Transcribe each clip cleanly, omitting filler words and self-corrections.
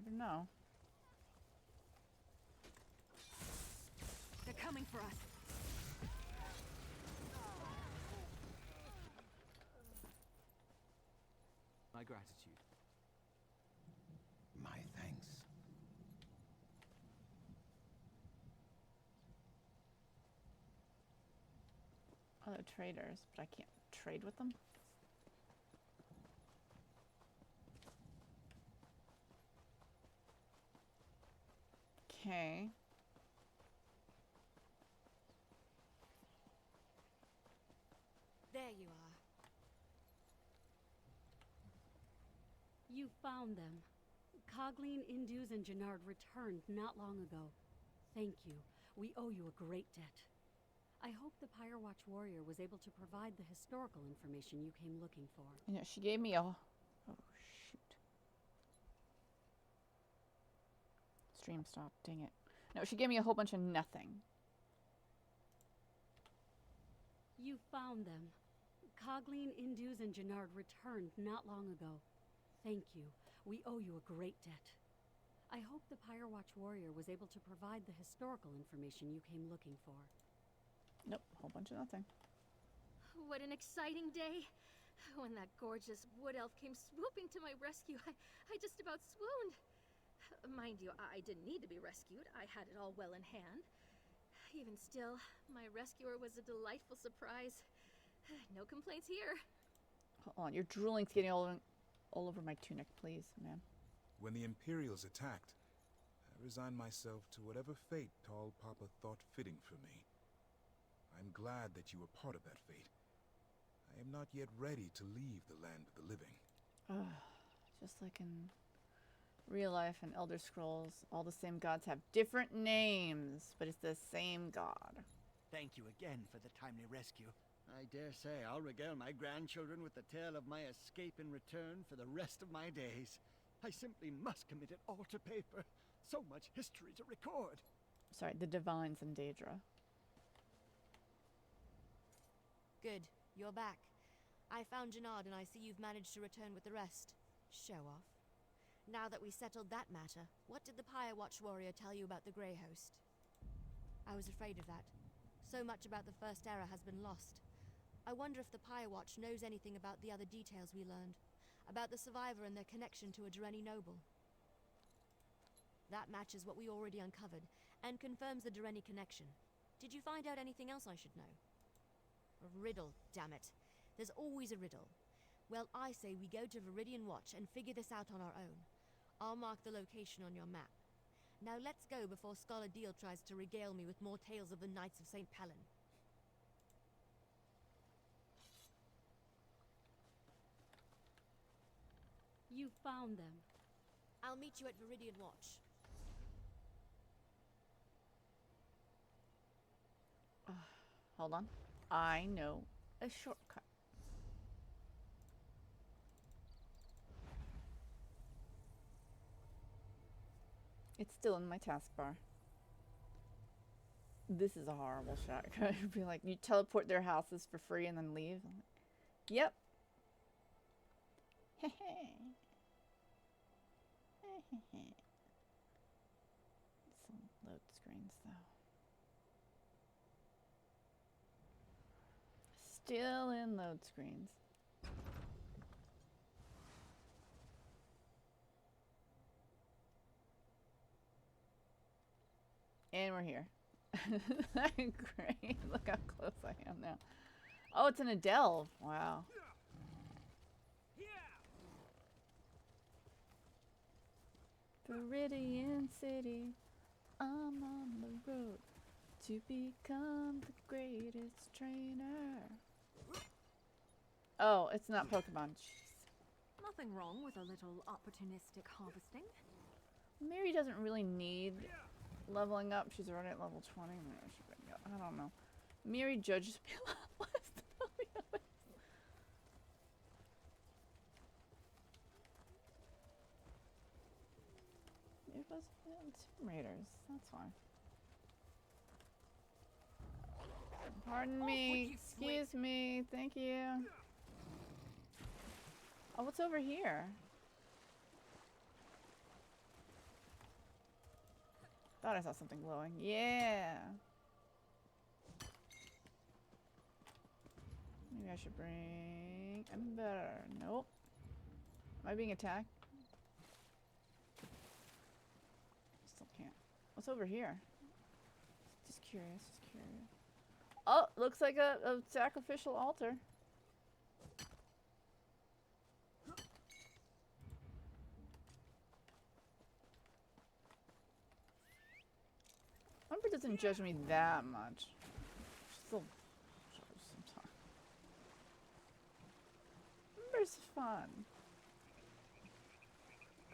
never know. They're coming for us. My gratitude. My thanks. Other traders, but I can't trade with them. Okay. There you are. You found them. Cogleen, Indus, and Jannard returned not long ago. Thank you. We owe you a great debt. I hope the Firewatch warrior was able to provide the historical information you came looking for. You know, she gave me a... Oh, shoot. Stream stopped. Dang it. No, she gave me a whole bunch of nothing. You found them. Cogleen, Indus, and Jannard returned not long ago. Thank you. We owe you a great debt. I hope the Firewatch warrior was able to provide the historical information you came looking for. Nope, a whole bunch of nothing. What an exciting day. When that gorgeous wood elf came swooping to my rescue, I just about swooned. Mind you, I didn't need to be rescued. I had it all well in hand. Even still, my rescuer was a delightful surprise. No complaints here. Hold on, your drooling's getting all over my tunic, please, ma'am. When the Imperials attacked, I resigned myself to whatever fate Tall Papa thought fitting for me. I'm glad that you were part of that fate. I am not yet ready to leave the land of the living. Just like in real life and Elder Scrolls, all the same gods have different names, but it's the same god. Thank you again for the timely rescue. I dare say I'll regale my grandchildren with the tale of my escape and return for the rest of my days. I simply must commit it all to paper. So much history to record. Sorry, the Divines and Daedra. Good. You're back. I found Jannard and I see you've managed to return with the rest. Show off. Now that we settled that matter, what did the Firewatch warrior tell you about the Grey Host? I was afraid of that. So much about the First Era has been lost. I wonder if the Firewatch knows anything about the other details we learned. About the survivor and their connection to a Dureni noble. That matches what we already uncovered, and confirms the Dureni connection. Did you find out anything else I should know? A riddle, damn it. There's always a riddle. Well, I say we go to Ravenwatch and figure this out on our own. I'll mark the location on your map. Now let's go before Scholar Deal tries to regale me with more tales of the Knights of St. Pellen. You found them. I'll meet you at Ravenwatch. Hold on. I know a shortcut. It's still in my taskbar. This is a horrible shot. I'd be like, you teleport their houses for free and then leave? I'm like, yep. Hehe. Hehe. Some load screens though. Still in load screens. And we're here. Great. Look how close I am now. Oh, it's in a delve. Wow. Viridian City. I'm on the road to become the greatest trainer. Oh, it's not Pokemon. Jeez. Nothing wrong with a little opportunistic harvesting. Mary doesn't really need leveling up. She's already at level 20. I don't know. Miri judges me a lot less than I'll be honest. It was Tomb Raiders. That's fine. Pardon me. Excuse me. Thank you. Oh, what's over here? Thought I saw something glowing. Yeah. Maybe I should bring Ember. Nope. Am I being attacked? Still can't. What's over here? Just curious. Just curious. Oh, looks like a sacrificial altar. Ember doesn't judge me that much. She still shows sometimes. Ember's fun.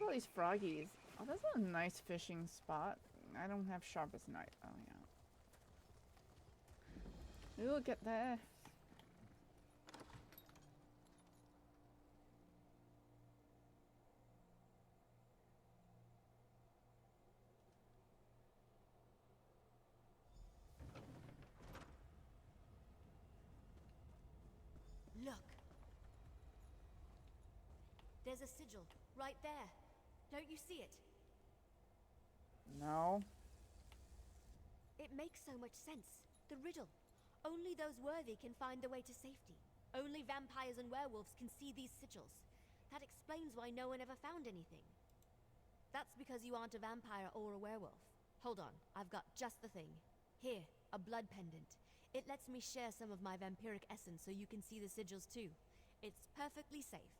Look at all these froggies. Oh, that's a nice fishing spot. I don't have sharpest knife. Oh, yeah. We'll get there. Look. There's a sigil right there. Don't you see it? No. It makes so much sense. The riddle. Only those worthy can find the way to safety. Only vampires and werewolves can see these sigils. That explains why no one ever found anything. That's because you aren't a vampire or a werewolf. Hold on, I've got just the thing. Here, a blood pendant. It lets me share some of my vampiric essence so you can see the sigils too. It's perfectly safe.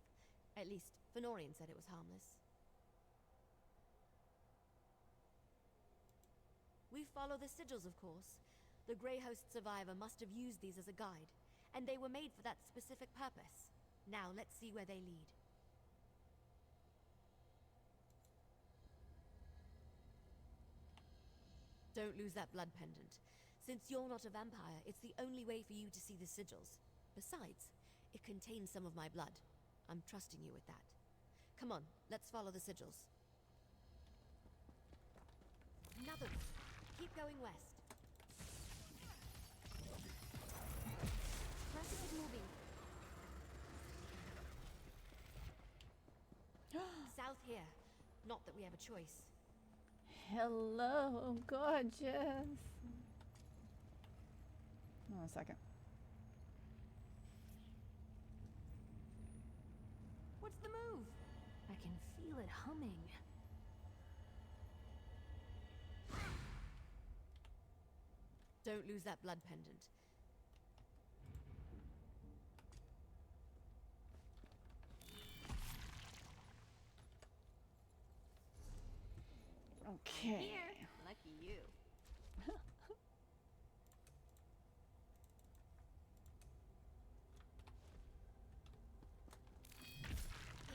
At least, Fenorian said it was harmless. We follow the sigils, of course. The Grey Host survivor must have used these as a guide, and they were made for that specific purpose. Now, let's see where they lead. Don't lose that blood pendant. Since you're not a vampire, it's the only way for you to see the sigils. Besides, it contains some of my blood. I'm trusting you with that. Come on, let's follow the sigils. Another one. Keep going west. Keep moving. South here. Not that we have a choice. Hello, gorgeous. Hold on a second. What's the move? I can feel it humming. Don't lose that blood pendant. Okay. Here. Lucky you.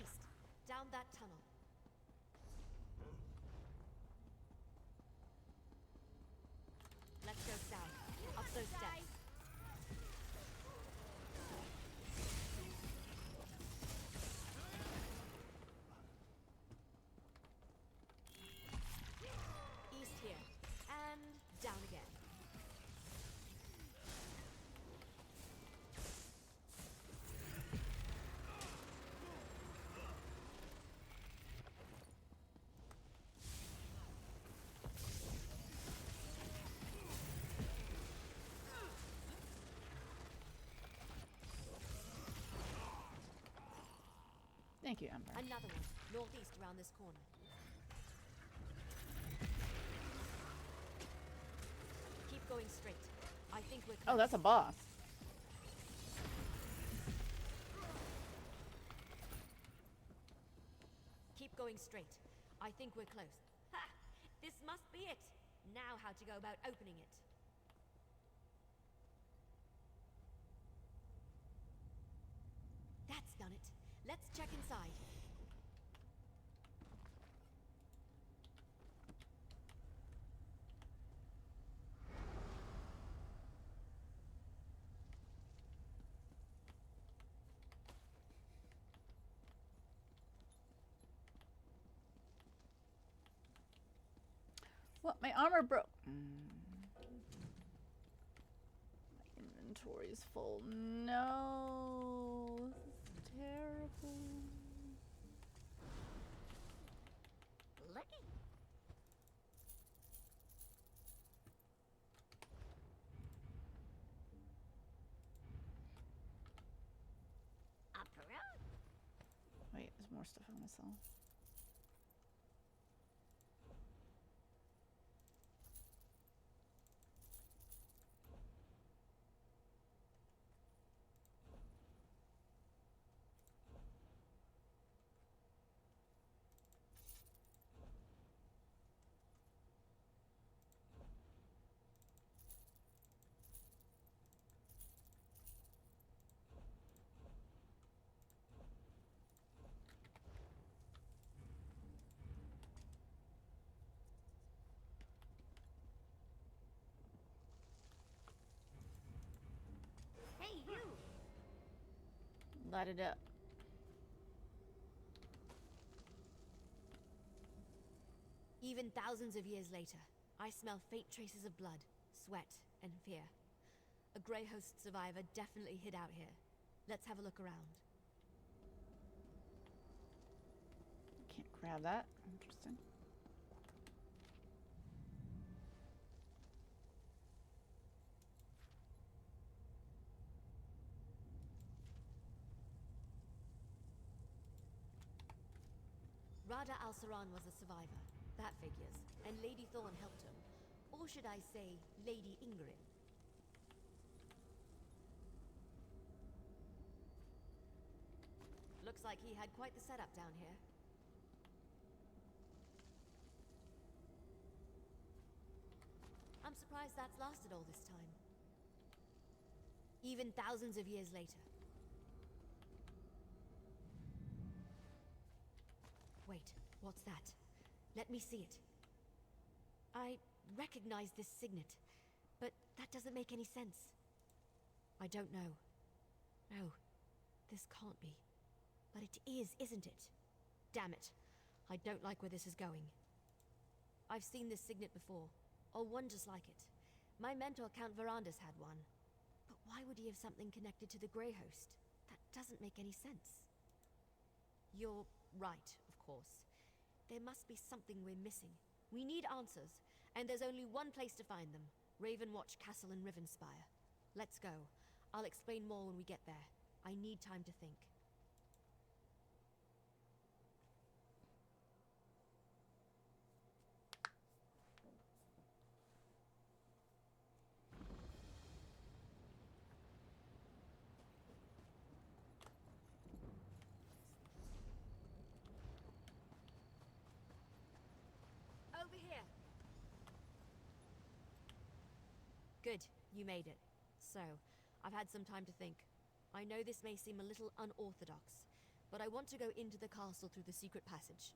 East. Down that tunnel. Let's go south. Up those steps. East here. And down again. Thank you, Ember. Another one. Northeast around this corner. Keep going straight. I think we're close. Oh, that's a boss. Keep going straight. I think we're close. Ha! This must be it. Now how to go about opening it. That's done it. Let's check inside. What? My armor broke. My inventory's full. No. This is terrible. Lucky. more stuff on myself. Hey, you! Light it up. Even thousands of years later, I smell faint traces of blood, sweat, and fear. A Grey Host survivor definitely hid out here. Let's have a look around. Can't grab that. Interesting. Rada Al-Saran was a survivor. That figures. And Lady Thorn helped him. Or should I say, Lady Ingrid. Looks like he had quite the setup down here. I'm surprised that's lasted all this time. Even thousands of years later. Wait, what's that? Let me see it. I recognize this signet, but that doesn't make any sense. I don't know. No, this can't be. But it is, isn't it? Damn it. I don't like where this is going. I've seen this signet before, or one just like it. My mentor, Count Verandas, had one. But why would he have something connected to the Grey Host? That doesn't make any sense. You're right, of course. There must be something we're missing. We need answers, and there's only one place to find them. Ravenwatch Castle in Rivenspire. Let's go. I'll explain more when we get there. I need time to think. Over here. Good, you made it. So, I've had some time to think. I know this may seem a little unorthodox, but I want to go into the castle through the secret passage.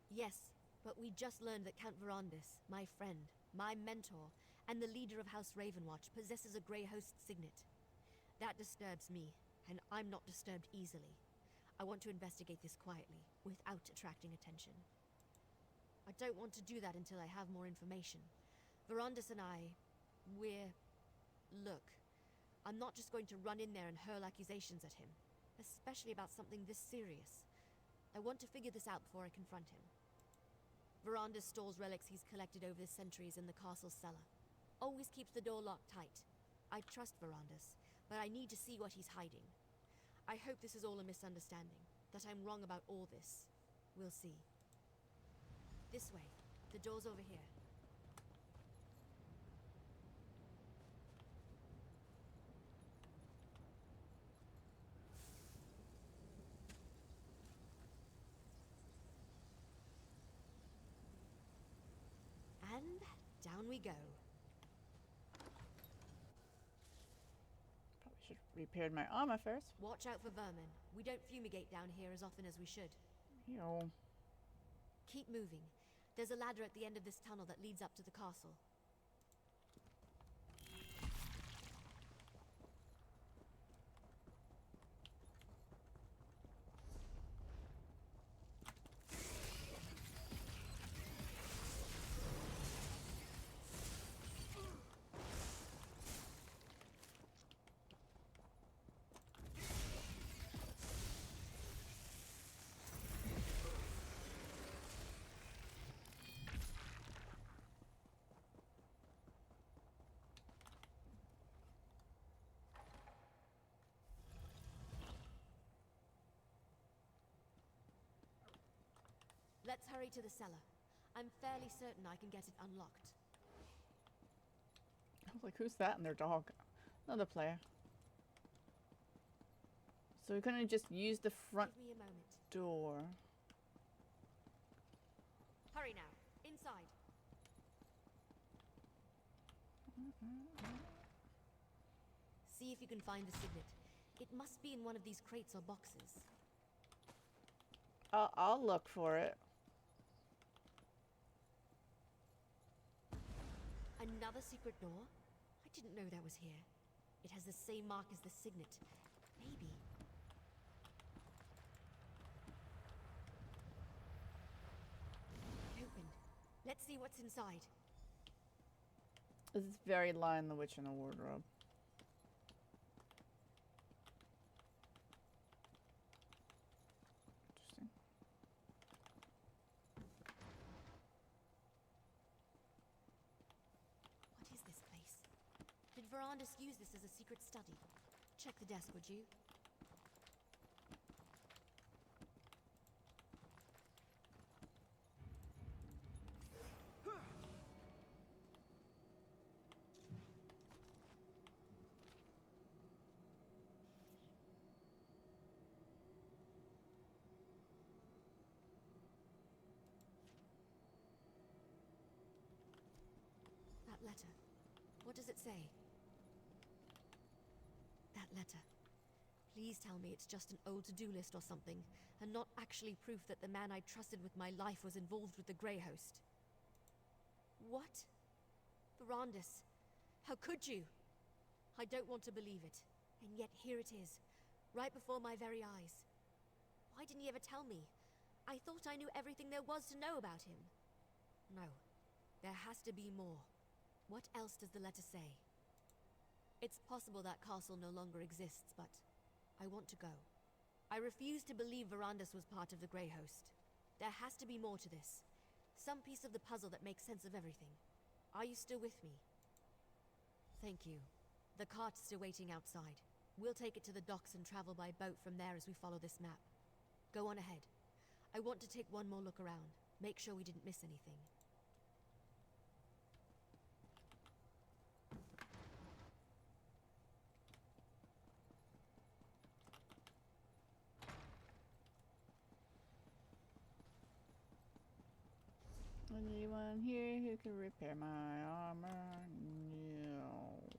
Yes, but we just learned that Count Verandas, my friend, my mentor, and the leader of House Ravenwatch possesses a Grey Host signet. That disturbs me, and I'm not disturbed easily. I want to investigate this quietly, without attracting attention. I don't want to do that until I have more information. Verandas and Look, I'm not just going to run in there and hurl accusations at him, especially about something this serious. I want to figure this out before I confront him. Verandas stores relics he's collected over the centuries in the castle's cellar. Always keeps the door locked tight. I trust Verandas, but I need to see what he's hiding. I hope this is all a misunderstanding, that I'm wrong about all this. We'll see. This way. The door's over here. And down we go. Probably should have repaired my armor first. Watch out for vermin. We don't fumigate down here as often as we should. Yo. Keep moving. There's a ladder at the end of this tunnel that leads up to the castle. Let's hurry to the cellar. I'm fairly certain I can get it unlocked. I was like, who's that and their dog? Another player. So we're gonna just use the front Give me a moment. door. Hurry now. Inside. See if you can find the signet. It must be in one of these crates or boxes. I'll look for it. Another secret door? I didn't know that was here. It has the same mark as the signet. Maybe. It opened. Let's see what's inside. This is very Lion the Witch in a wardrobe. Interesting. What is this place? Did Verandis use this as a secret study? Check the desk, would you? That letter. What does it say? That letter. Please tell me it's just an old to-do list or something, and not actually proof that the man I trusted with my life was involved with the Grey Host. What? Verandis, how could you? I don't want to believe it, and yet here it is, right before my very eyes. Why didn't he ever tell me? I thought I knew everything there was to know about him. No, there has to be more. What else does the letter say? It's possible that castle no longer exists, but I want to go. I refuse to believe Verandis was part of the Grey Host. There has to be more to this. Some piece of the puzzle that makes sense of everything. Are you still with me? Thank you. The cart's still waiting outside. We'll take it to the docks and travel by boat from there as we follow this map. Go on ahead. I want to take one more look around. Make sure we didn't miss anything. Anyone here who can repair my armor? No.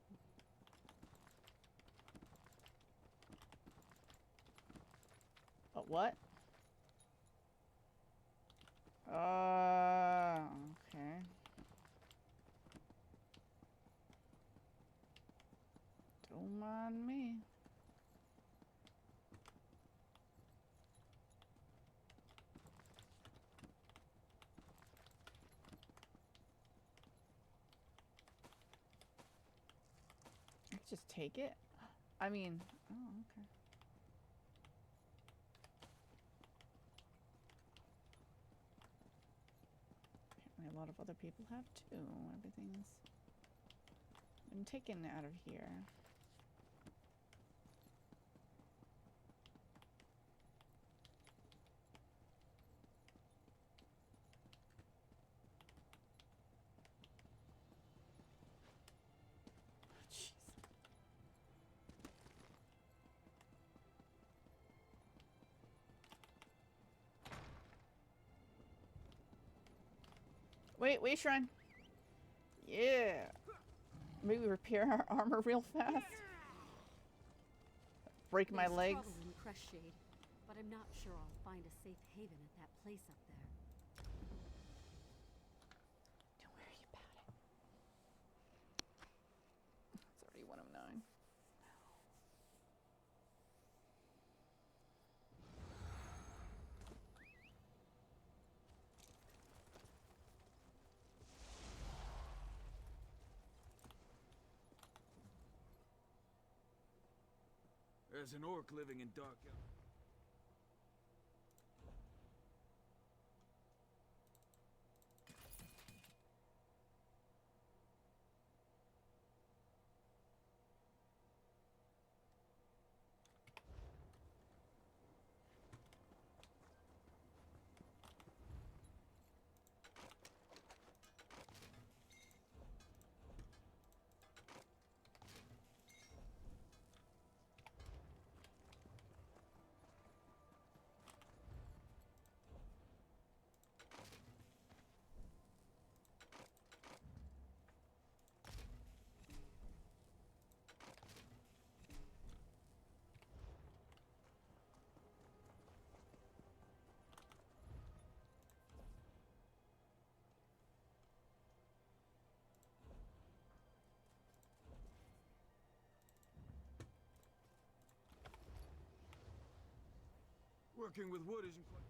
Oh, what? Okay. Don't mind me. Just take it? I mean, oh, okay. Apparently a lot of other people have too. Everything's been taken out of here. Wait, Shrine. Yeah. Maybe repair our armor real fast. Break my There's legs. trouble in Crestshade, but I'm not sure I'll find a safe haven at that place up there. Don't worry about it. It's already 1:09. There's an orc living in Dark Elm. Working with wood isn't quite...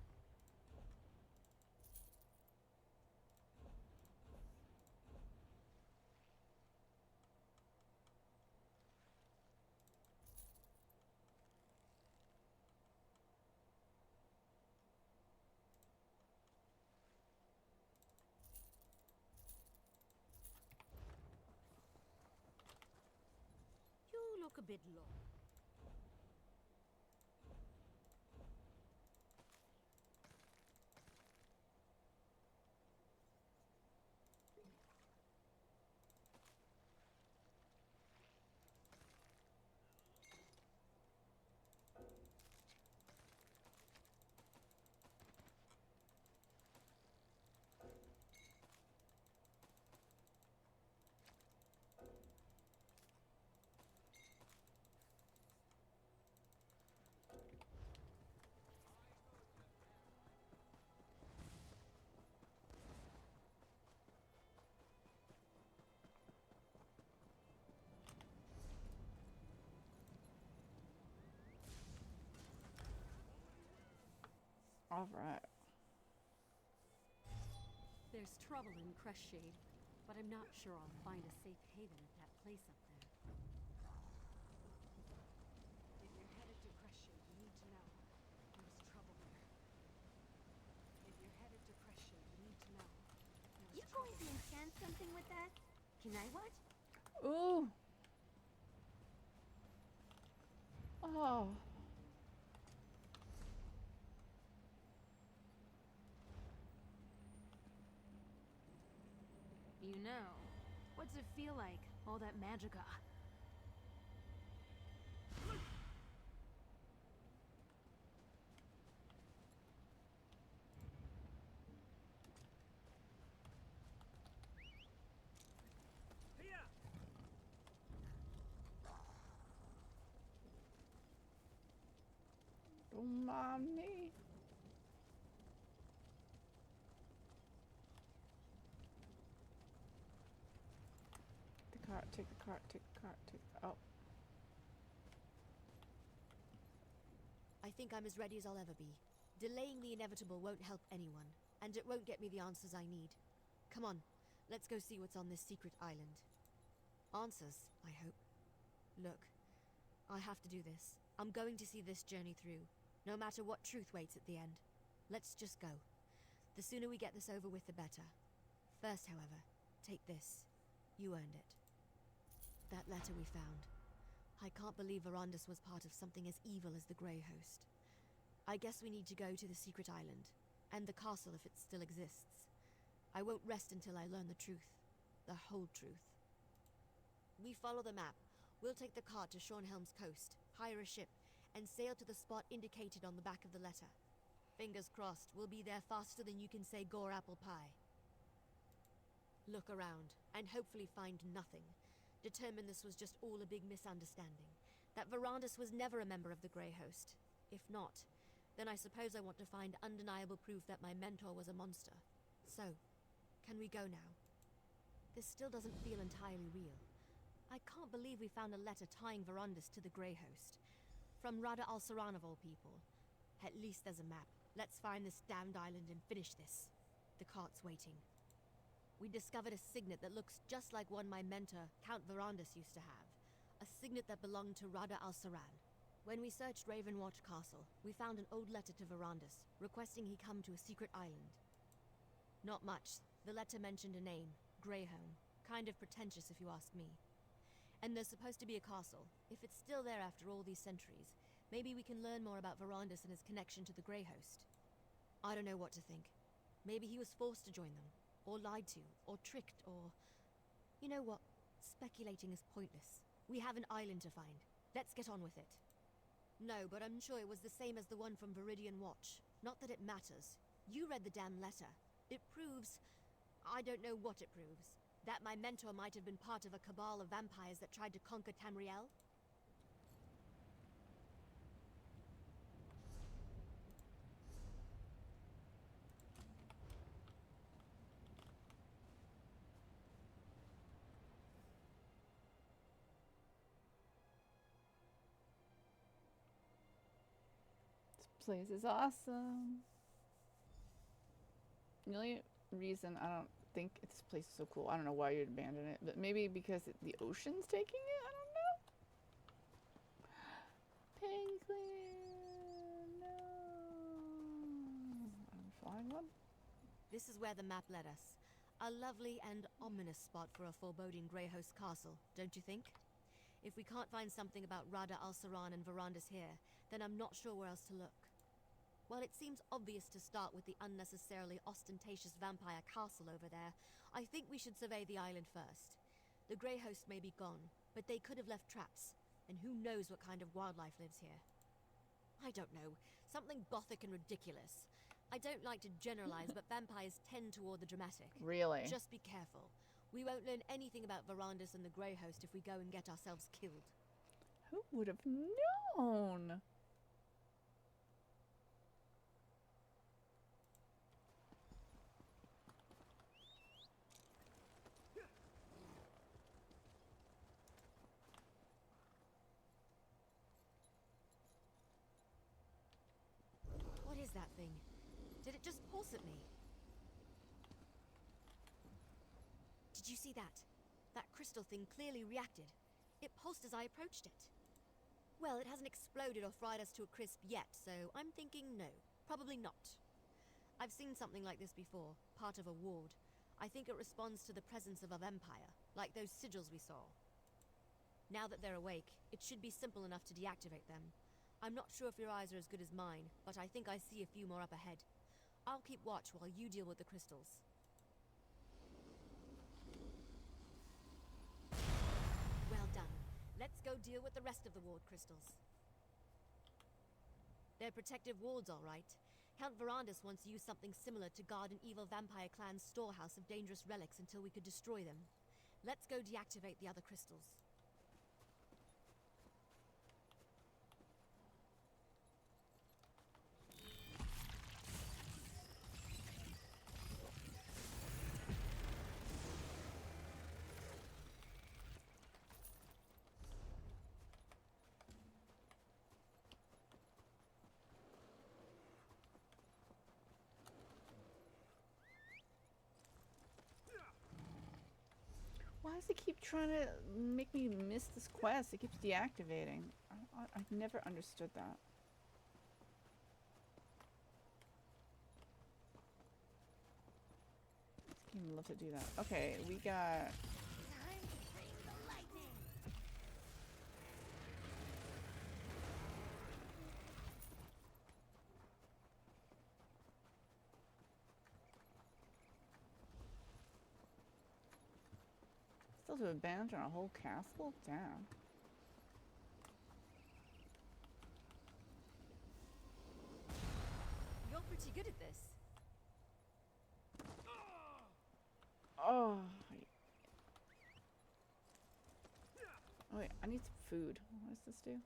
You look a bit low. All right. There's trouble in Crestshade, but I'm not sure I'll find a safe haven at that place up there. If you're headed to Crestshade, you need to know there's trouble there. If you're headed to Crestshade, you need to know there's You trouble going to enchant something with that? Can I what? Ooh. Oh. You know, what's it feel like, all that magicka? Don't mind me. The cart, take the cart, take the cart, take the... Oh. I think I'm as ready as I'll ever be. Delaying the inevitable won't help anyone, and it won't get me the answers I need. Come on, let's go see what's on this secret island. Answers, I hope. Look, I have to do this. I'm going to see this journey through, no matter what truth waits at the end. Let's just go. The sooner we get this over with, the better. First, however, take this. You earned it. That letter we found. I can't believe Verandis was part of something as evil as the Grey Host. I guess we need to go to the secret island, and the castle if it still exists. I won't rest until I learn the truth. The whole truth. We follow the map. We'll take the cart to Shornhelm's coast, hire a ship, and sail to the spot indicated on the back of the letter. Fingers crossed, we'll be there faster than you can say gore apple pie. Look around, and hopefully find nothing. Determine this was just all a big misunderstanding. That Verandis was never a member of the Grey Host. If not, then I suppose I want to find undeniable proof that my mentor was a monster. So, can we go now? This still doesn't feel entirely real. I can't believe we found a letter tying Verandis to the Grey Host. From Rada al-Saran of all people. At least there's a map. Let's find this damned island and finish this. The cart's waiting. We discovered a signet that looks just like one my mentor, Count Verandis, used to have. A signet that belonged to Rada al-Saran. When we searched Ravenwatch Castle, we found an old letter to Verandis, requesting he come to a secret island. Not much. The letter mentioned a name, Greyhome. Kind of pretentious if you ask me. And there's supposed to be a castle. If it's still there after all these centuries, maybe we can learn more about Verandis and his connection to the Grey Host. I don't know what to think. Maybe he was forced to join them. Or lied to, or tricked, or... You know what? Speculating is pointless. We have an island to find. Let's get on with it. No, but I'm sure it was the same as the one from Viridian Watch. Not that it matters. You read the damn letter. It proves... I don't know what it proves. That my mentor might have been part of a cabal of vampires that tried to conquer Tamriel? place is awesome. The only reason I don't think this place is so cool, I don't know why you'd abandon it, but maybe because the ocean's taking it? I don't know. Penguin, no. I'm flying one. This is where the map led us. A lovely and ominous spot for a foreboding Greyhost castle, don't you think? If we can't find something about Rada al-Saran and Verandis here, then I'm not sure where else to look. While it seems obvious to start with the unnecessarily ostentatious vampire castle over there, I think we should survey the island first. The Greyhost may be gone, but they could have left traps, and who knows what kind of wildlife lives here. I don't know, something gothic and ridiculous. I don't like to generalize, but vampires tend toward the dramatic. Really? Just be careful. We won't learn anything about Verandis and the Greyhost if we go and get ourselves killed. Who would have known? What is that thing? Did it just pulse at me? Did you see that? That crystal thing clearly reacted. It pulsed as I approached it. Well, it hasn't exploded or fried us to a crisp yet, so I'm thinking no. Probably not. I've seen something like this before, part of a ward. I think it responds to the presence of a vampire, like those sigils we saw. Now that they're awake, it should be simple enough to deactivate them. I'm not sure if your eyes are as good as mine, but I think I see a few more up ahead. I'll keep watch while you deal with the crystals. Well done. Let's go deal with the rest of the ward crystals. They're protective wards, all right. Count Verandis once used something similar to guard an evil vampire clan's storehouse of dangerous relics until we could destroy them. Let's go deactivate the other crystals. Why does it keep trying to make me miss this quest? It keeps deactivating. I've never understood that. This game loves to do that. Okay, we got... Time to bring the lightning! Still to abandon a whole castle? Damn. You're pretty good at this. Oh. Oh wait, I need some food. What does this do?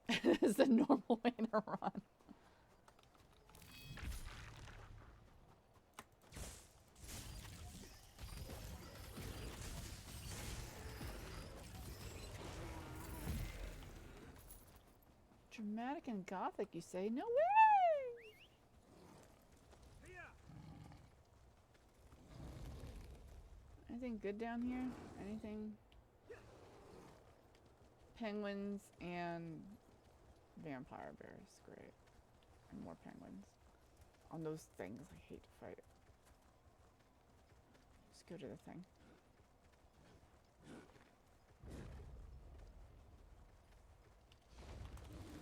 Sure. This is the normal way to run. Dramatic and gothic, you say? No way! Anything good down here? Anything? Penguins and vampire bears. Great. And more penguins. On those things I hate to fight. Just go to the thing.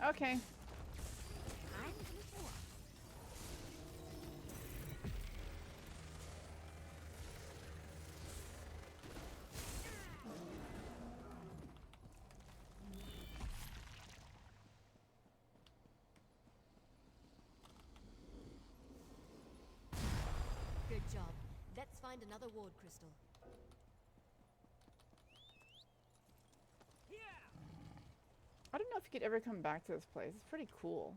Okay. Good job. Let's find another ward crystal. I don't know if you could ever come back to this place. It's pretty cool.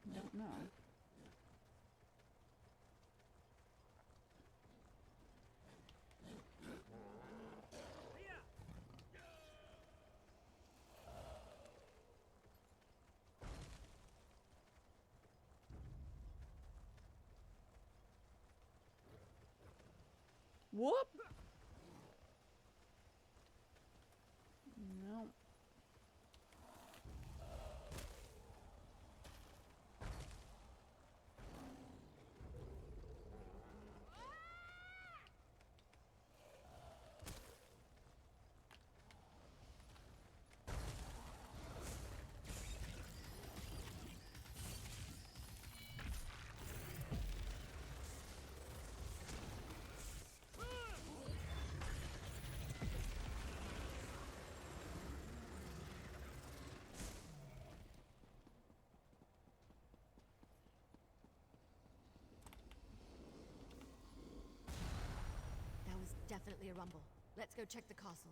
I don't know. Whoop! No. That was definitely a rumble. Let's go check the castle.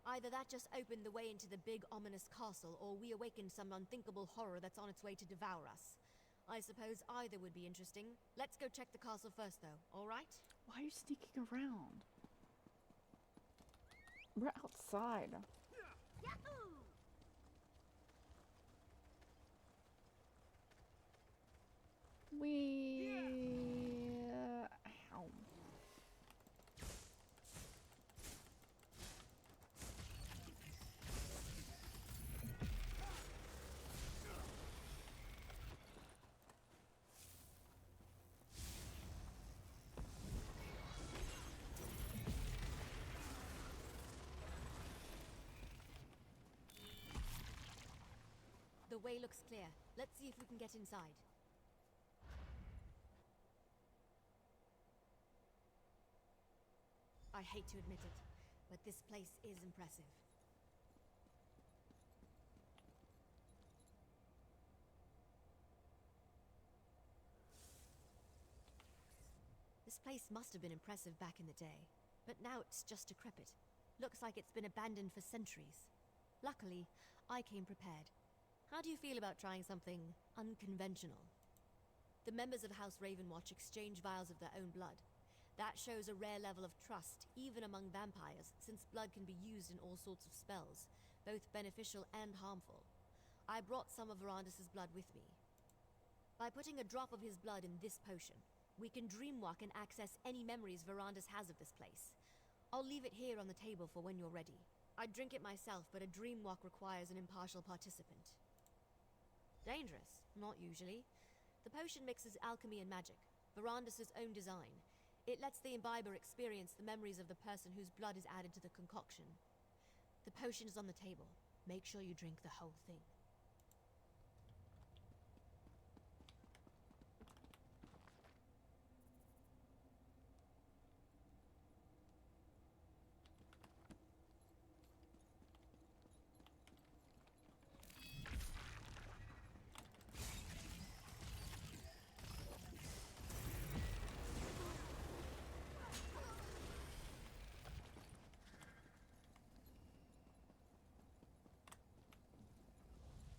Either that just opened the way into the big, ominous castle, or we awakened some unthinkable horror that's on its way to devour us. I suppose either would be interesting. Let's go check the castle first, though, alright? Why are you sneaking around? We're outside. Ow. The way looks clear. Let's see if we can get inside. I hate to admit it, but this place is impressive. This place must have been impressive back in the day, but now it's just decrepit. Looks like it's been abandoned for centuries. Luckily, I came prepared. How do you feel about trying something unconventional? The members of House Ravenwatch exchange vials of their own blood. That shows a rare level of trust, even among vampires, since blood can be used in all sorts of spells, both beneficial and harmful. I brought some of Verandis' blood with me. By putting a drop of his blood in this potion, we can dreamwalk and access any memories Verandis has of this place. I'll leave it here on the table for when you're ready. I'd drink it myself, but a dreamwalk requires an impartial participant. Dangerous? Not usually. The potion mixes alchemy and magic, Verandis' own design. It lets the imbiber experience the memories of the person whose blood is added to the concoction. The potion is on the table. Make sure you drink the whole thing.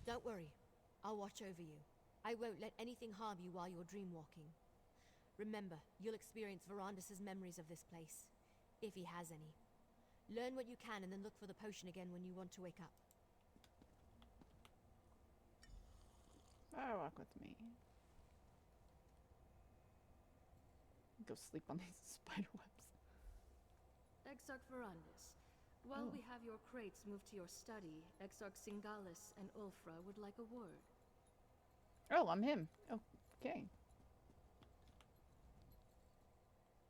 Don't worry. I'll watch over you. I won't let anything harm you while you're dreamwalking. Remember, you'll experience Verandis' memories of this place, if he has any. Learn what you can and then look for the potion again when you want to wake up. Walk with me. Go sleep on these spider webs. Exarch Verandis, while we have your crates moved to your study, Exarch Singalis and Ulfra would like a word. Oh, I'm him. Oh, okay.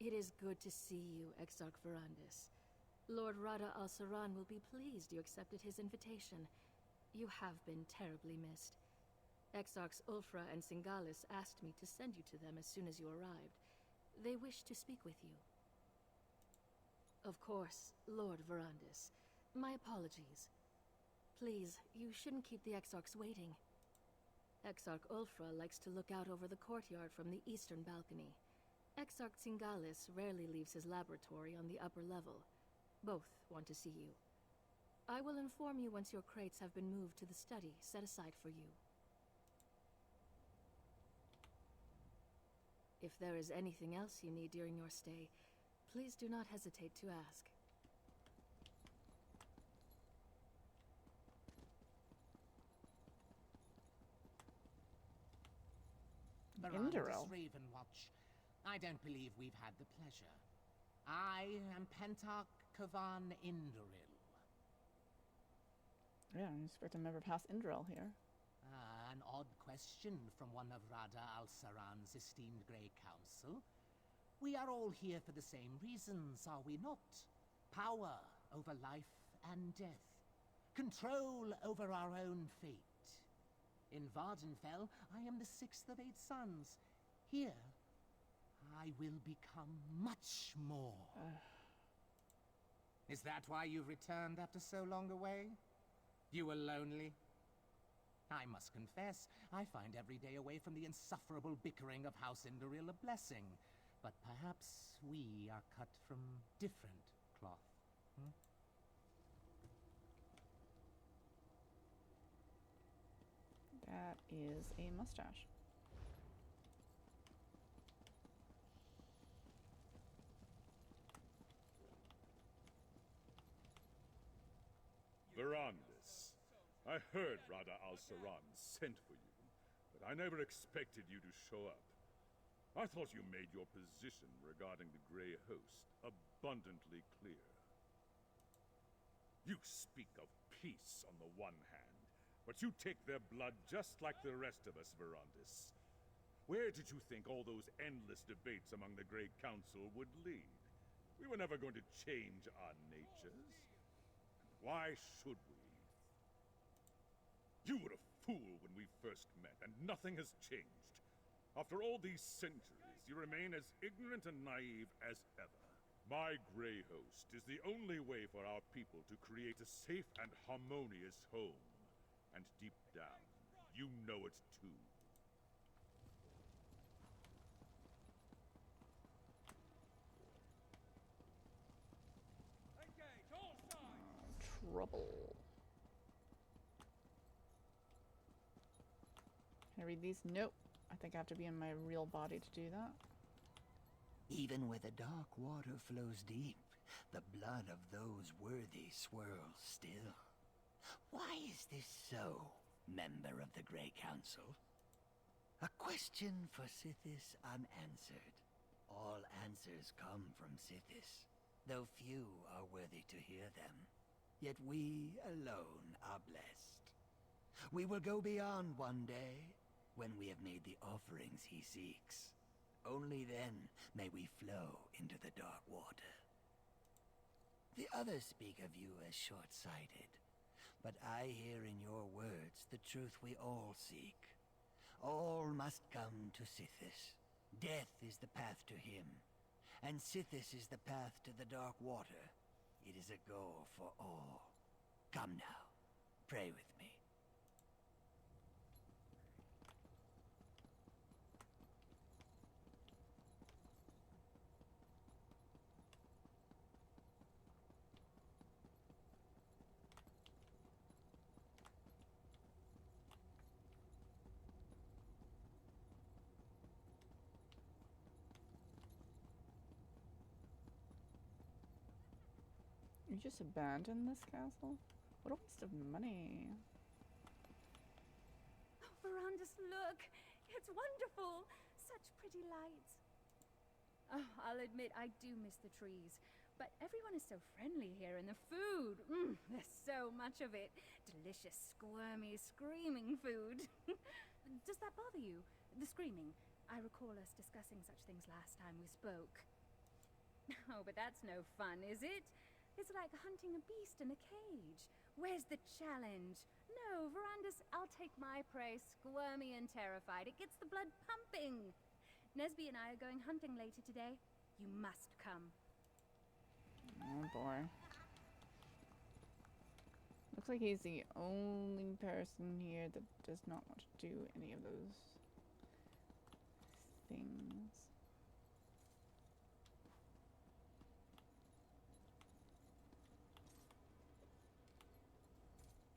It is good to see you, Exarch Verandis. Lord Rada al-Saran will be pleased you accepted his invitation. You have been terribly missed. Exarchs Ulfra and Singalis asked me to send you to them as soon as you arrived. They wish to speak with you. Of course, Lord Verandis. My apologies. Please, you shouldn't keep the Exarchs waiting. Exarch Ulfra likes to look out over the courtyard from the eastern balcony. Exarch Singalis rarely leaves his laboratory on the upper level. Both want to see you. I will inform you once your crates have been moved to the study set aside for you. If there is anything else you need during your stay, please do not hesitate to ask. Indorel. Ravenwatch. I don't believe we've had the pleasure. I am Pentarch Kavan Indoril. Yeah, I expect to never pass Indrel here. An odd question from one of Rada al-Saran's esteemed Grey Council. We are all here for the same reasons, are we not? Power over life and death. Control over our own fate. In Vardenfell, I am the sixth of 8 sons. Here, I will become much more. Is that why you've returned after so long away? You were lonely? I must confess, I find every day away from the insufferable bickering of House Indoril a blessing. But perhaps we are cut from different cloth. That is a mustache. Verandis, I heard Rada al-Saran sent for you, but I never expected you to show up. I thought you made your position regarding the Grey Host abundantly clear. You speak of peace on the one hand, but you take their blood just like the rest of us, Verandis. Where did you think all those endless debates among the Grey Council would lead? We were never going to change our natures. Why should we? You were a fool when we first met, and nothing has changed. After all these centuries, you remain as ignorant and naive as ever. My Grey Host is the only way for our people to create a safe and harmonious home. And deep down, you know it too. Trouble. Can I read these? Nope. I think I have to be in my real body to do that. Even where the dark water flows deep, the blood of those worthy swirls still. Why is this so, member of the Grey Council? A question for Sithis unanswered. All answers come from Sithis, though few are worthy to hear them. Yet we alone are blessed. We will go beyond one day, when we have made the offerings he seeks. Only then may we flow into the dark water. The others speak of you as short-sighted, but I hear in your words the truth we all seek. All must come to Sithis. Death is the path to him, and Sithis is the path to the dark water. It is a goal for all. Come now, pray with me. You just abandoned this castle? What a waste of money. Oh, Verandis, look! It's wonderful! Such pretty lights. Oh, I'll admit I do miss the trees. But everyone is so friendly here, and the food, there's so much of it. Delicious, squirmy, screaming food. Does that bother you? The screaming? I recall us discussing such things last time we spoke. Oh, but that's no fun, is it? It's like hunting a beast in a cage. Where's the challenge? No, Verandis, I'll take my prey, squirmy and terrified. It gets the blood pumping. Nesby and I are going hunting later today. You must come. Oh boy. Looks like he's the only person here that does not want to do any of those things.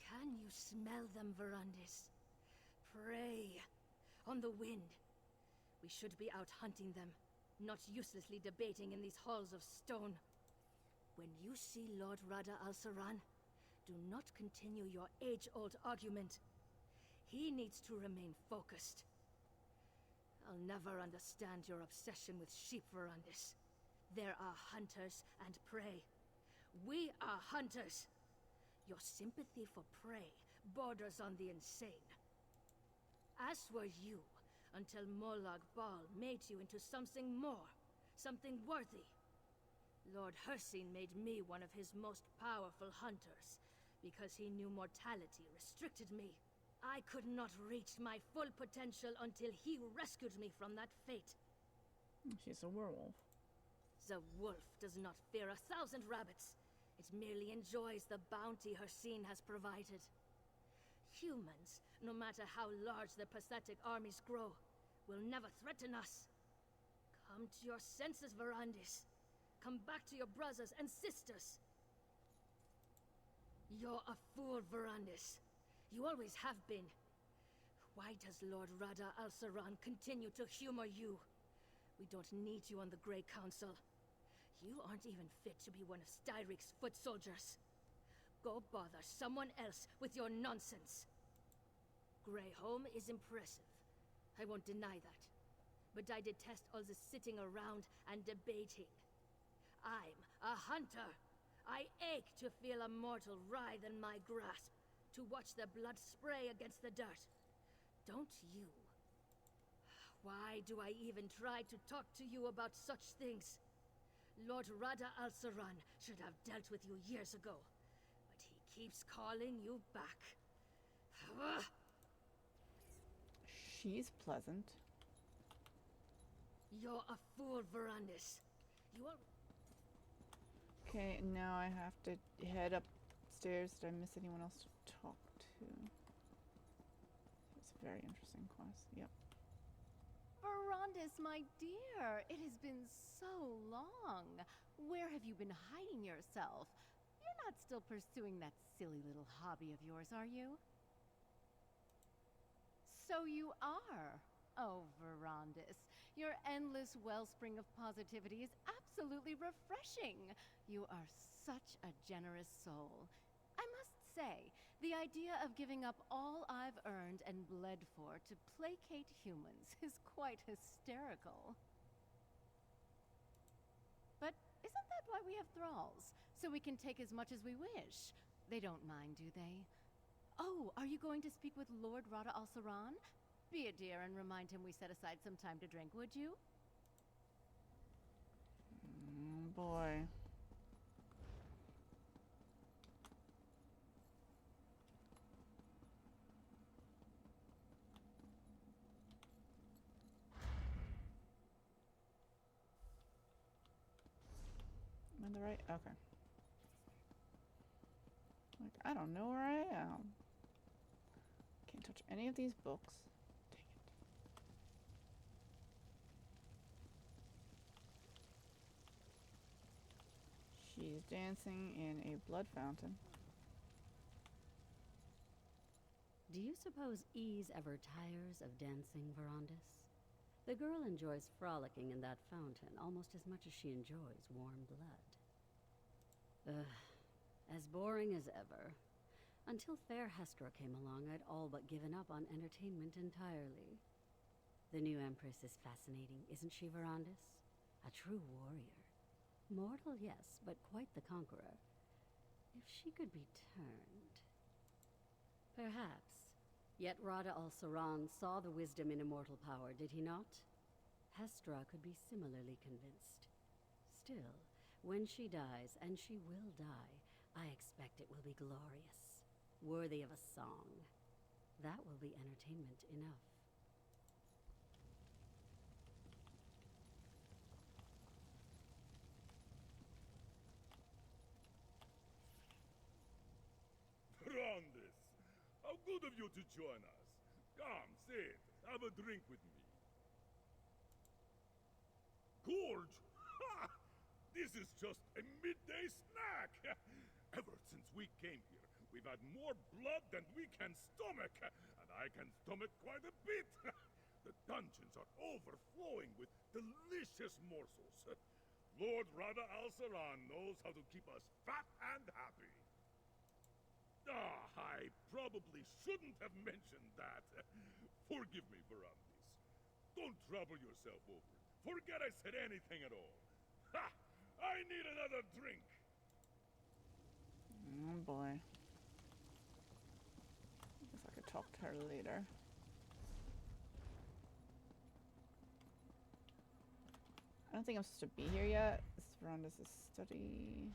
Can you smell them, Verandis? Prey on the wind. We should be out hunting them, not uselessly debating in these halls of stone. When you see Lord Rada al-Saran, do not continue your age-old argument. He needs to remain focused. I'll never understand your obsession with sheep, Verandis. There are hunters and prey. We are hunters. Your sympathy for prey borders on the insane. As were you, until Molag Bal made you into something more, something worthy. Lord Hercene made me one of his most powerful hunters, because he knew mortality restricted me. I could not reach my full potential until he rescued me from that fate. She's a werewolf. The wolf does not fear 1,000 rabbits. It merely enjoys the bounty Hercene has provided. Humans, no matter how large their pathetic armies grow, will never threaten us. Come to your senses, Verandis. Come back to your brothers and sisters. You're a fool, Verandis. You always have been. Why does Lord Rada al-Saran continue to humor you? We don't need you on the Grey Council. You aren't even fit to be one of Styrik's foot soldiers. Go bother someone else with your nonsense. Greyholm is impressive. I won't deny that. But I detest all the sitting around and debating. I'm a hunter. I ache to feel a mortal writhe in my grasp, to watch the blood spray against the dirt. Don't you? Why do I even try to talk to you about such things? Lord Rada al-Saran should have dealt with you years ago, but he keeps calling you back. She's pleasant. You're a fool, Verandis. You are... Okay, now I have to head upstairs. Did I miss anyone else to talk to? It's a very interesting quest. Yep. Verandis, my dear, it has been so long. Where have you been hiding yourself? You're not still pursuing that silly little hobby of yours, are you? So you are. Oh, Verandis, your endless wellspring of positivity is absolutely refreshing. You are such a generous soul. I must say, the idea of giving up all I've earned and bled for to placate humans is quite hysterical. But isn't that why we have thralls? So we can take as much as we wish. They don't mind, do they? Oh, are you going to speak with Lord Rada al-Saran? Be a dear and remind him we set aside some time to drink, would you? Boy. Am I in the right? Okay. Like, I don't know where I am. Can't touch any of these books. Dang it. She's dancing in a blood fountain. Do you suppose Ease ever tires of dancing, Verandis? The girl enjoys frolicking in that fountain almost as much as she enjoys warm blood. Ugh, as boring as ever. Until Fair Hestra came along, I'd all but given up on entertainment entirely. The new Empress is fascinating, isn't she, Verandis? A true warrior. Mortal, yes, but quite the conqueror. If she could be turned... Perhaps. Yet Rada al-Saran saw the wisdom in immortal power, did he not? Hestra could be similarly convinced. Still, when she dies, and she will die, I expect it will be glorious. Worthy of a song. That will be entertainment enough. Verandis, how good of you to join us. Come, sit, have a drink with me. Gorge? Ha! This is just a midday snack! Ever since we came here, we've had more blood than we can stomach, and I can stomach quite a bit. The dungeons are overflowing with delicious morsels. Lord Rada al-Saran knows how to keep us fat and happy. I probably shouldn't have mentioned that. Forgive me, Verandis. Don't trouble yourself over it. Forget I said anything at all. Ha! I need another drink. Oh boy. Guess I could talk to her later. I don't think I'm supposed to be here yet. This round is a study.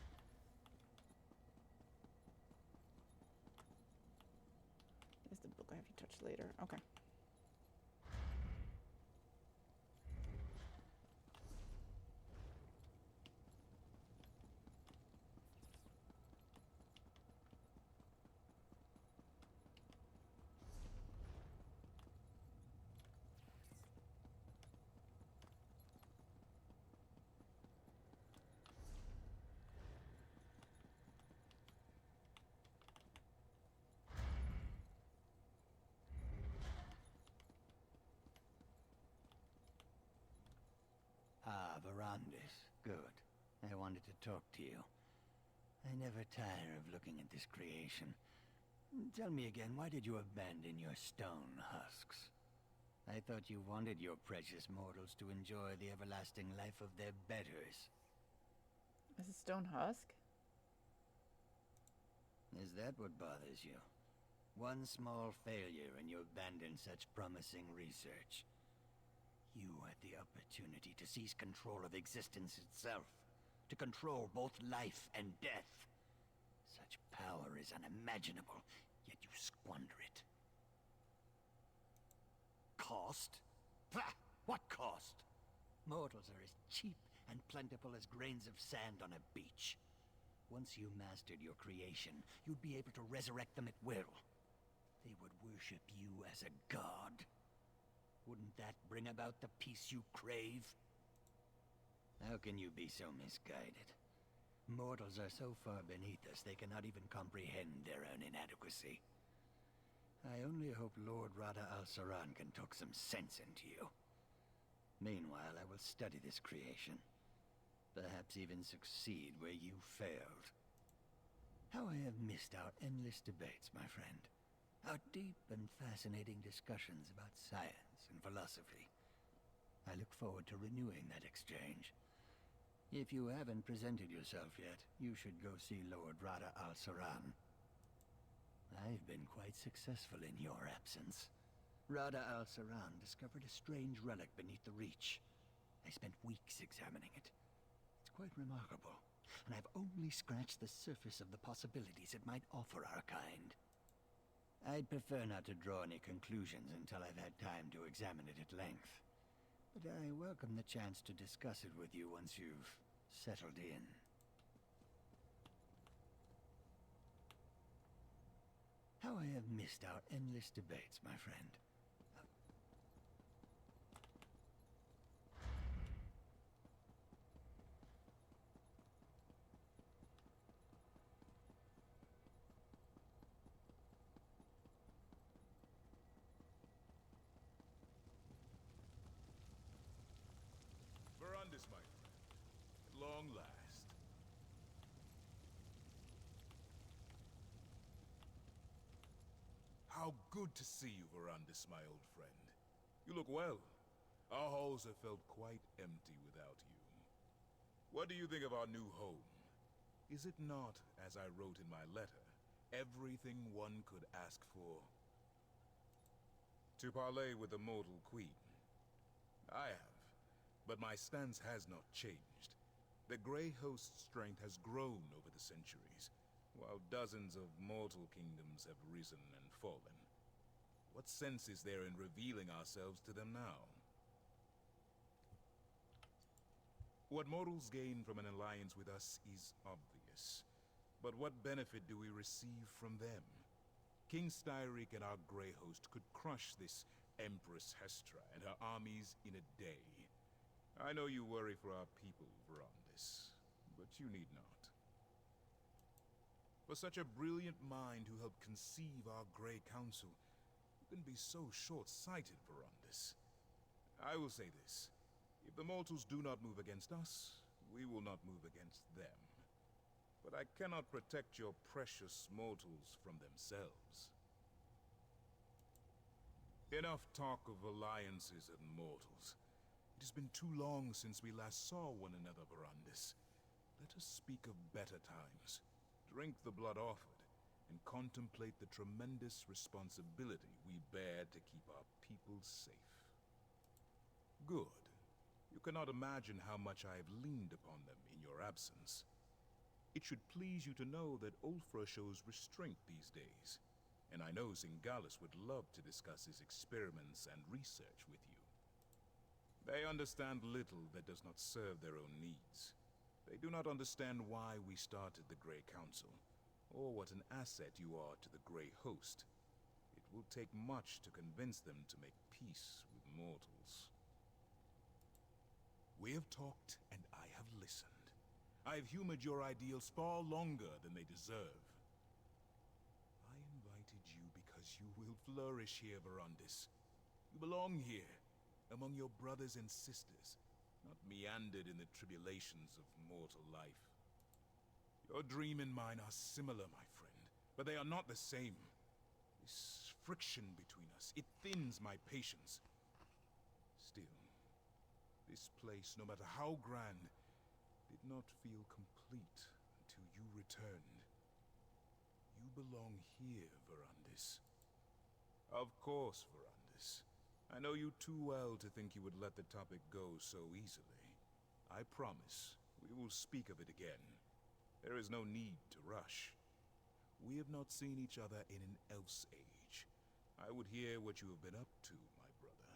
There's the book I have to touch later. Okay. Ah, Verandis. Good. I wanted to talk to you. I never tire of looking at this creation. Tell me again, why did you abandon your stone husks? I thought you wanted your precious mortals to enjoy the everlasting life of their betters. Is a stone husk? Is that what bothers you? One small failure and you abandon such promising research. You had the opportunity to seize control of existence itself. To control both life and death. Such power is unimaginable, yet you squander it. Cost? Pah! What cost? Mortals are as cheap and plentiful as grains of sand on a beach. Once you mastered your creation, you'd be able to resurrect them at will. They would worship you as a god. Wouldn't that bring about the peace you crave? How can you be so misguided? Mortals are so far beneath us they cannot even comprehend their own inadequacy. I only hope Lord Rada al-Saran can talk some sense into you. Meanwhile, I will study this creation. Perhaps even succeed where you failed. How I have missed our endless debates, my friend. Our deep and fascinating discussions about science and philosophy. I look forward to renewing that exchange. If you haven't presented yourself yet, you should go see Lord Rada al-Saran. I've been quite successful in your absence. Rada al-Saran discovered a strange relic beneath the Reach. I spent weeks examining it. It's quite remarkable, and I've only scratched the surface of the possibilities it might offer our kind. I'd prefer not to draw any conclusions until I've had time to examine it at length. But I welcome the chance to discuss it with you once you've settled in. How I have missed our endless debates, my friend. Verandis, my friend. At long last. How good to see you, Verandis, my old friend. You look well. Our halls have felt quite empty without you. What do you think of our new home? Is it not, as I wrote in my letter, everything one could ask for? To parley with the mortal queen. I have, but my stance has not changed. The Grey Host's strength has grown over the centuries, while dozens of mortal kingdoms have risen and fallen. What sense is there in revealing ourselves to them now? What mortals gain from an alliance with us is obvious. But what benefit do we receive from them? King Styric and our Grey Host could crush this Empress Hestra and her armies in a day. I know you worry for our people, Verandis, but you need not. For such a brilliant mind who helped conceive our Grey Council, you can be so short-sighted, Verandis. I will say this. If the mortals do not move against us, we will not move against them. But I cannot protect your precious mortals from themselves. Enough talk of alliances and mortals. It has been too long since we last saw one another, Verandis. Let us speak of better times. Drink the blood offered, and contemplate the tremendous responsibility we bear to keep our people safe. Good. You cannot imagine how much I have leaned upon them in your absence. It should please you to know that Ulfra shows restraint these days, and I know Zingalis would love to discuss his experiments and research with you. They understand little that does not serve their own needs. They do not understand why we started the Grey Council, or what an asset you are to the Grey Host. It will take much to convince them to make peace with mortals. We have talked, and I have listened. I have humored your ideals far longer than they deserve. I invited you because you will flourish here, Verandis. You belong here, among your brothers and sisters, not meandered in the tribulations of mortal life. Your dream and mine are similar, my friend, but they are not the same. This friction between us, it thins my patience. Still, this place, no matter how grand, did not feel complete until you returned. You belong here, Verandis. Of course, Verandis. I know you too well to think you would let the topic go so easily. I promise, we will speak of it again. There is no need to rush. We have not seen each other in an elf's age. I would hear what you have been up to, my brother.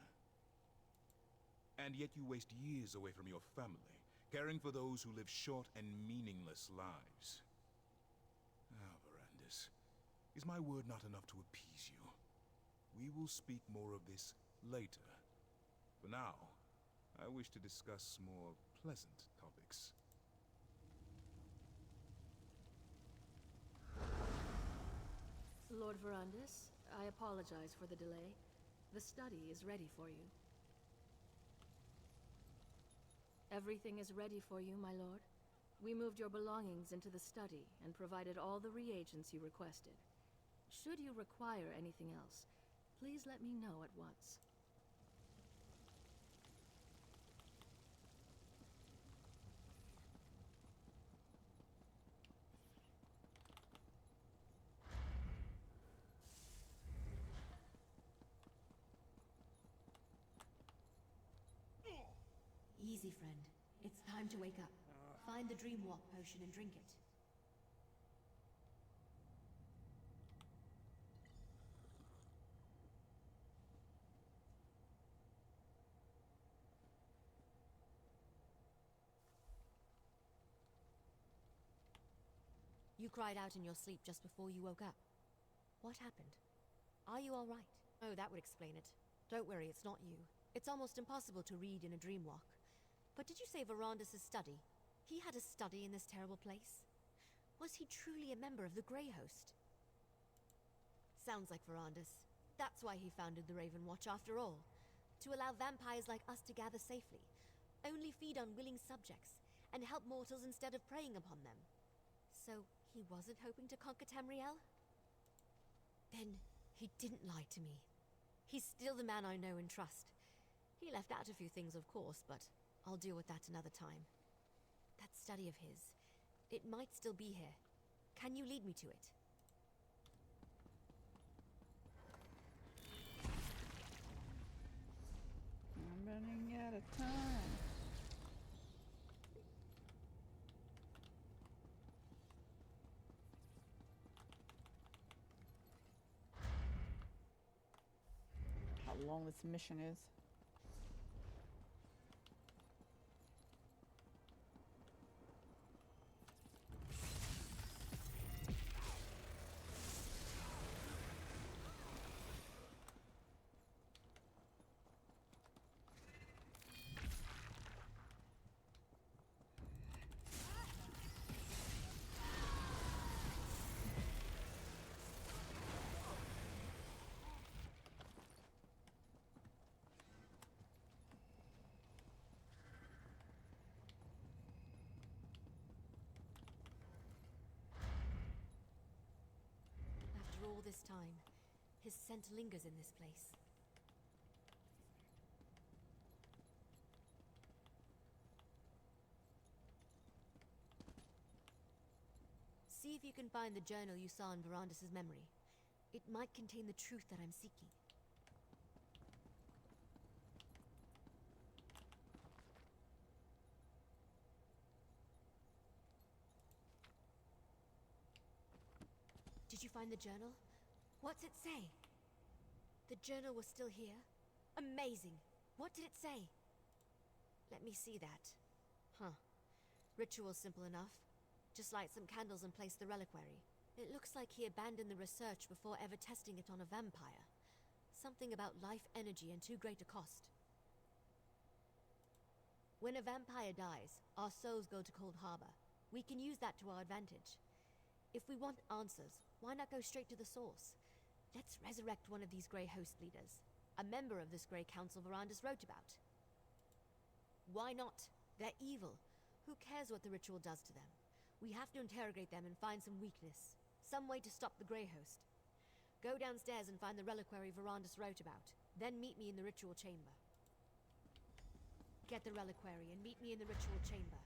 And yet you waste years away from your family, caring for those who live short and meaningless lives. Ah, Verandis, is my word not enough to appease you? We will speak more of this later. For now, I wish to discuss more pleasant topics. Lord Verandis, I apologize for the delay. The study is ready for you. Everything is ready for you, my lord. We moved your belongings into the study and provided all the reagents you requested. Should you require anything else, please let me know at once. Easy, friend. It's time to wake up. Find the dream walk potion and drink it. You cried out in your sleep just before you woke up. What happened? Are you all right? Oh, that would explain it. Don't worry, it's not you. It's almost impossible to read in a dream walk. But did you say Verandis' study? He had a study in this terrible place? Was he truly a member of the Grey Host? Sounds like Verandis. That's why he founded the Ravenwatch after all. To allow vampires like us to gather safely. Only feed on willing subjects, and help mortals instead of preying upon them. So, he wasn't hoping to conquer Tamriel? Then, he didn't lie to me. He's still the man I know and trust. He left out a few things, of course, but I'll deal with that another time. That study of his, it might still be here. Can you lead me to it? I'm running out of time. How long this mission is. After all this time, his scent lingers in this place. See if you can find the journal you saw in Verandis' memory. It might contain the truth that I'm seeking. Did you find the journal? What's it say? The journal was still here? Amazing! What did it say? Let me see that. Huh. Ritual's simple enough. Just light some candles and place the reliquary. It looks like he abandoned the research before ever testing it on a vampire. Something about life energy and too great a cost. When a vampire dies, our souls go to Cold Harbor. We can use that to our advantage. If we want answers, why not go straight to the source? Let's resurrect one of these Grey Host leaders. A member of this Grey Council Verandis wrote about. Why not? They're evil. Who cares what the ritual does to them? We have to interrogate them and find some weakness. Some way to stop the Grey Host. Go downstairs and find the reliquary Verandis wrote about. Then meet me in the ritual chamber. Get the reliquary and meet me in the ritual chamber.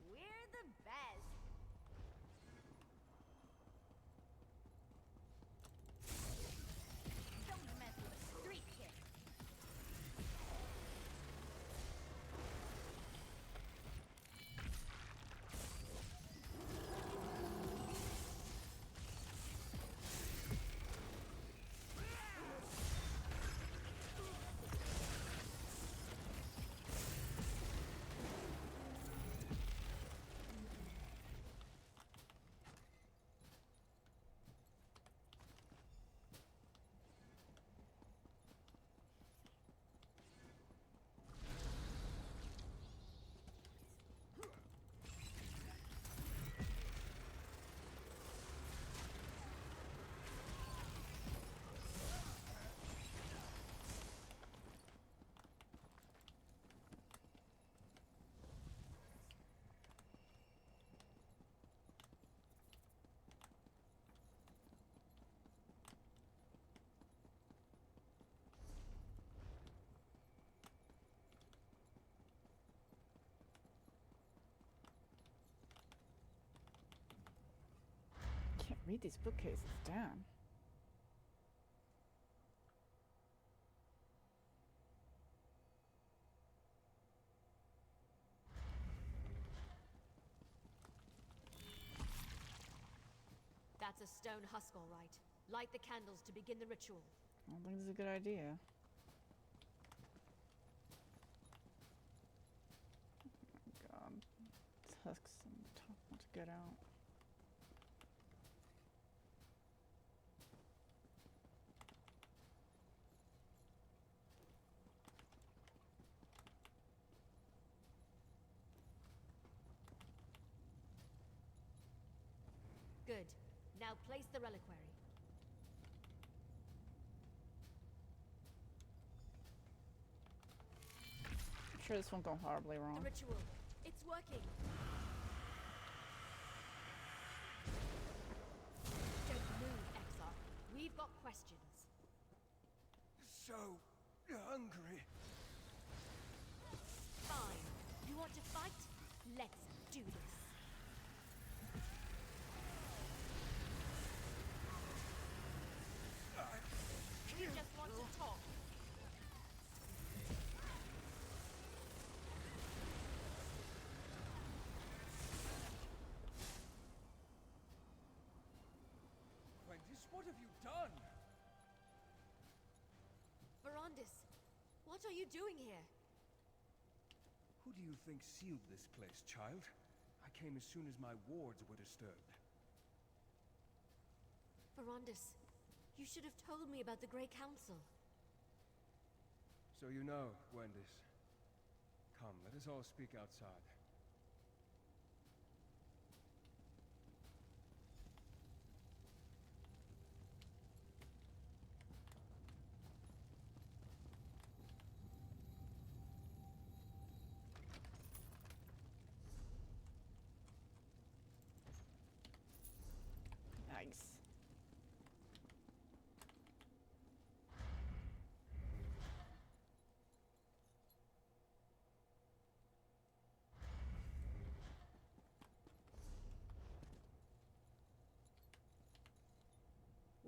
We're the best. Don't mess with a street kid. Can't read these bookcases down. That's a stone husk, all right. Light the candles to begin the ritual. I don't think this is a good idea. Oh my god. Tusks and tough not to get out. Good. Now place the reliquary. I'm sure this won't go horribly The wrong. ritual. It's working. Don't move, Exarch. We've got questions. So hungry. Fine. You want to fight? Let's do this. You just want to talk. Wendy's, what have you done? Verandis, what are you doing here? Who do you think sealed this place, child? I came as soon as my wards were disturbed. Verandis, you should have told me about the Grey Council. So you know, Wendy's. Come, let us all speak outside.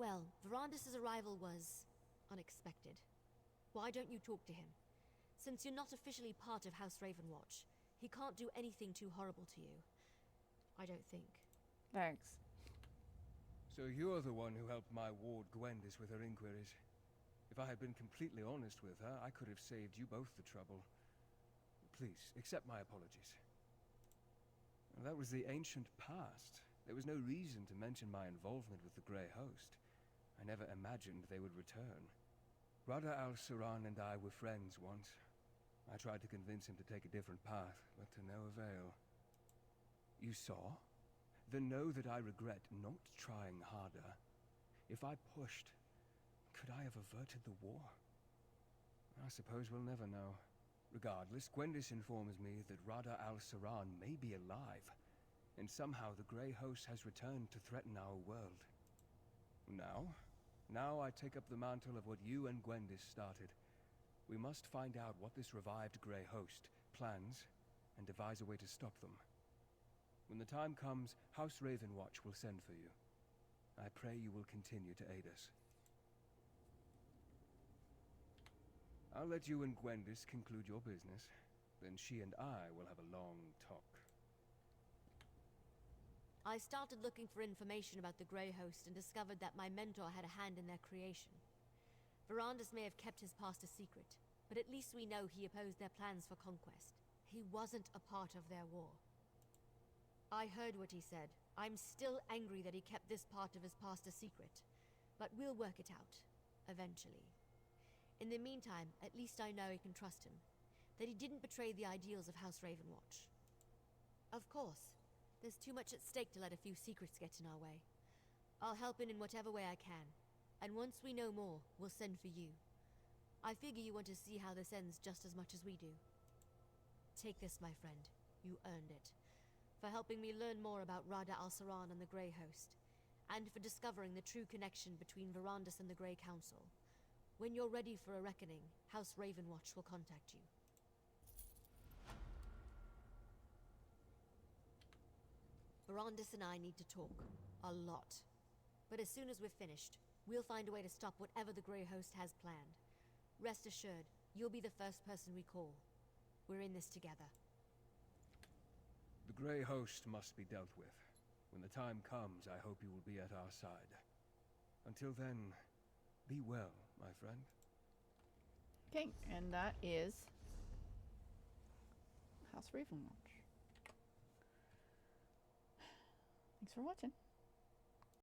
Well, Verandis' arrival was unexpected. Why don't you talk to him? Since you're not officially part of House Ravenwatch, he can't do anything too horrible to you. I don't think. Thanks. So you're the one who helped my ward Gwendis with her inquiries. If I had been completely honest with her, I could have saved you both the trouble. Please, accept my apologies. That was the ancient past. There was no reason to mention my involvement with the Grey Host. I never imagined they would return. Rada al-Saran and I were friends once. I tried to convince him to take a different path, but to no avail. You saw? Then know that I regret not trying harder. If I pushed, could I have averted the war? I suppose we'll never know. Regardless, Gwendis informs me that Rada al-Saran may be alive, and somehow the Grey Host has returned to threaten our world. Now I take up the mantle of what you and Gwendis started. We must find out what this revived Grey Host plans, and devise a way to stop them. When the time comes, House Ravenwatch will send for you. I pray you will continue to aid us. I'll let you and Gwendis conclude your business. Then she and I will have a long talk. I started looking for information about the Grey Host and discovered that my mentor had a hand in their creation. Verandis may have kept his past a secret, but at least we know he opposed their plans for conquest. He wasn't a part of their war. I heard what he said. I'm still angry that he kept this part of his past a secret, but we'll work it out, eventually. In the meantime, at least I know I can trust him, that he didn't betray the ideals of House Ravenwatch. Of course, there's too much at stake to let a few secrets get in our way. I'll help in whatever way I can, and once we know more, we'll send for you. I figure you want to see how this ends just as much as we do. Take this, my friend. You earned it. For helping me learn more about Rada al-Saran and the Grey Host, and for discovering the true connection between Verandis and the Grey Council. When you're ready for a reckoning, House Ravenwatch will contact you. Verandis and I need to talk. A lot. But as soon as we're finished, we'll find a way to stop whatever the Grey Host has planned. Rest assured, you'll be the first person we call. We're in this together. The Grey Host must be dealt with. When the time comes, I hope you will be at our side. Until then, be well, my friend. Okay, and that is House Ravenwatch. Thanks for watching.